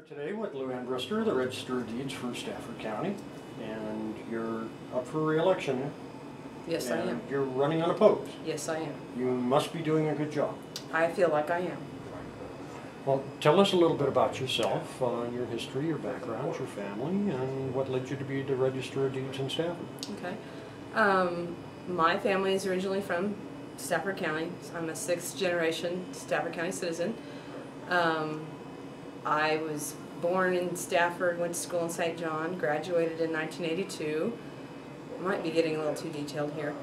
Here today with Luann Brister, the Register of Deeds for Stafford County, and you're up for re-election. Yes, I am. You're running unopposed. Yes, I am. You must be doing a good job. I feel like I am. Well, tell us a little bit about yourself, your history, your background, your family, and what led you to be the Register of Deeds in Stafford. Okay. My family is originally from Stafford County. I'm a sixth generation Stafford County citizen. I was born in Stafford, went to school in St. John, graduated in 1982. I might be getting a little too detailed here.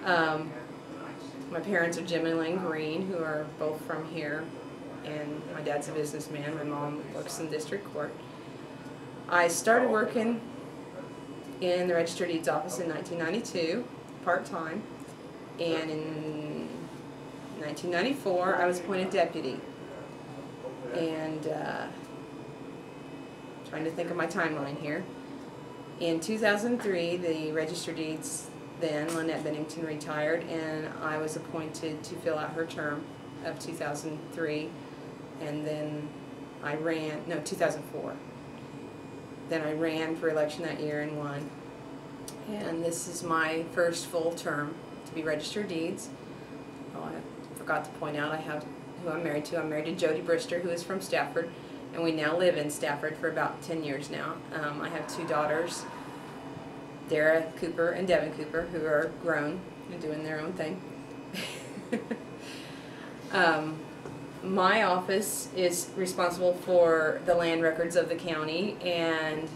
My parents are Jim and Lynn Green, who are both from here, and my dad's a businessman. My mom works in district court. I started working in the Register of Deeds office in 1992, part-time, and in 1994 I was appointed deputy. And trying to think of my timeline here. In 2003, the Register of Deeds, then Lynette Bennington, retired, and I was appointed to fill out her term of 2003, and then I ran, no, 2004. Then I ran for election that year and won. And this is my first full term to be Register of Deeds. Oh, I forgot to point out I have who I'm married to. I'm married to Jody Brister, who is from Stafford, and we now live in Stafford for about 10 years now. I have two daughters, Dara Cooper and Devin Cooper, who are grown and doing their own thing. My office is responsible for the land records of the county, and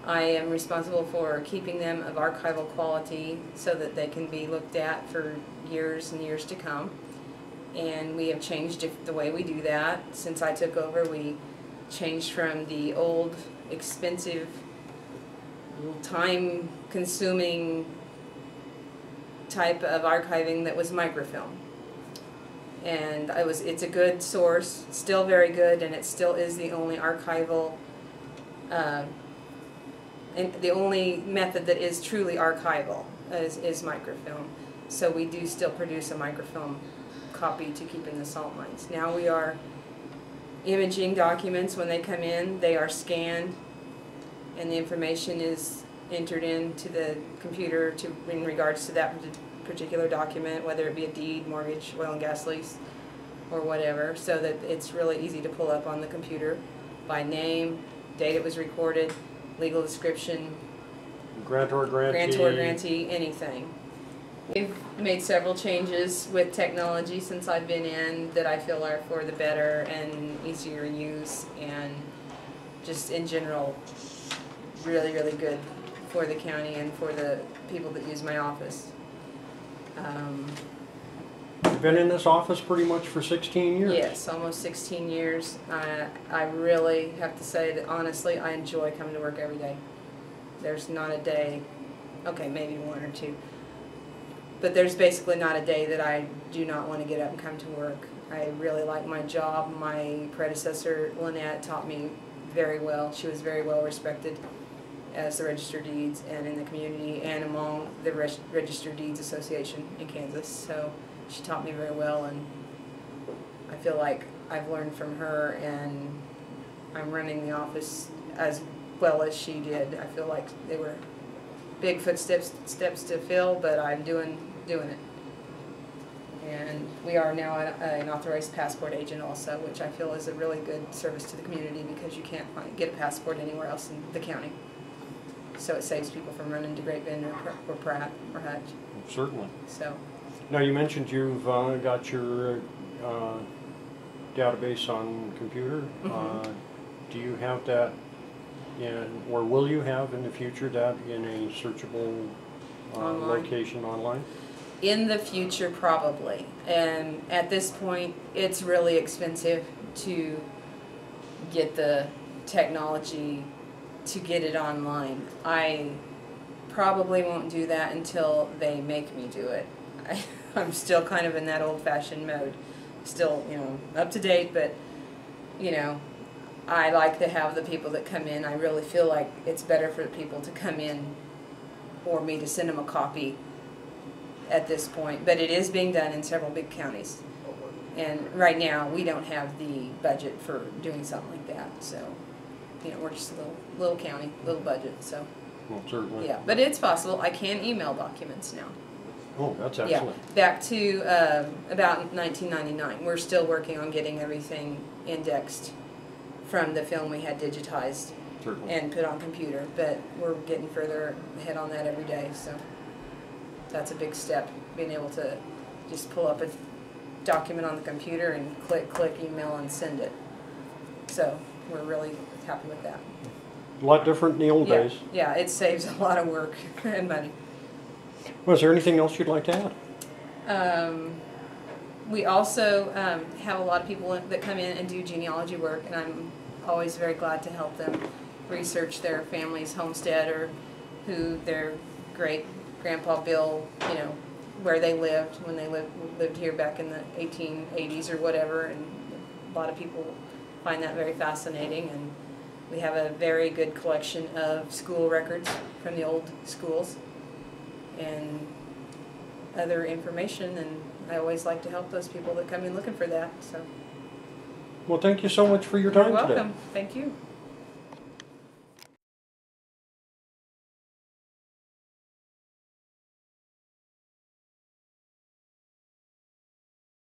I am responsible for keeping them of archival quality so that they can be looked at for years and years to come. And we have changed the way we do that. Since I took over, we changed from the old, expensive, time-consuming type of archiving that was microfilm. And it's a good source, still very good, and it still is the only archival, and the only method that is truly archival is microfilm. So we do still produce a microfilm copy to keep in the salt mines. Now we are imaging documents when they come in. They are scanned, and the information is entered into the computer in regards to that particular document, whether it be a deed, mortgage, oil and gas lease, or whatever, so that it's really easy to pull up on the computer by name, date it was recorded, legal description, Grantor, grantee, anything. We've made several changes with technology since I've been in that I feel are for the better and easier use, and just in general really, really good for the county and for the people that use my office. You've been in this office pretty much for 16 years. Yes, almost 16 years. I really have to say that honestly I enjoy coming to work every day. There's not a day, okay, maybe one or two, but there's basically not a day that I do not want to get up and come to work. I really like my job. My predecessor, Lynette, taught me very well. She was very well respected as the Register of Deeds and in the community and among the Register of Deeds Association in Kansas. So she taught me very well, and I feel like I've learned from her, and I'm running the office as well as she did. I feel like they were big footsteps to fill, but I'm doing it. And we are now an authorized passport agent also, which I feel is a really good service to the community because you can't get a passport anywhere else in the county. So it saves people from running to Great Bend or Pratt or Hutch. Certainly. So. Now you mentioned you've got your database on computer. Mm-hmm. Do you have that in, or will you have in the future that in a searchable location online? In the future, probably. And at this point, it's really expensive to get the technology to get it online. I probably won't do that until they make me do it. I'm still kind of in that old-fashioned mode. Still, up to date, but, I like to have the people that come in. I really feel like it's better for the people to come in or me to send them a copy at this point. But it is being done in several big counties. And right now, we don't have the budget for doing something like that, so you know, we're just a little county, little budget, so, Well, certainly. yeah. But it's possible. I can email documents now. Oh, that's Yeah, excellent. back to about 1999. We're still working on getting everything indexed from the film we had digitized Certainly. and put on computer, but we're getting further ahead on that every day, so that's a big step, being able to just pull up a document on the computer and click, email, and send it. So we're really happy with that. A lot different in the old Yeah, days. yeah, it saves a lot of work and money. Well, is there anything else you'd like to add? We also have a lot of people that come in and do genealogy work, and I'm always very glad to help them research their family's homestead or who their great grandpa Bill, you know, where they lived when they lived here back in the 1880s or whatever. And a lot of people find that very fascinating. And we have a very good collection of school records from the old schools and other information, and I always like to help those people that come in looking for that. So, Well, thank you so much for your time you're today. welcome. Thank you.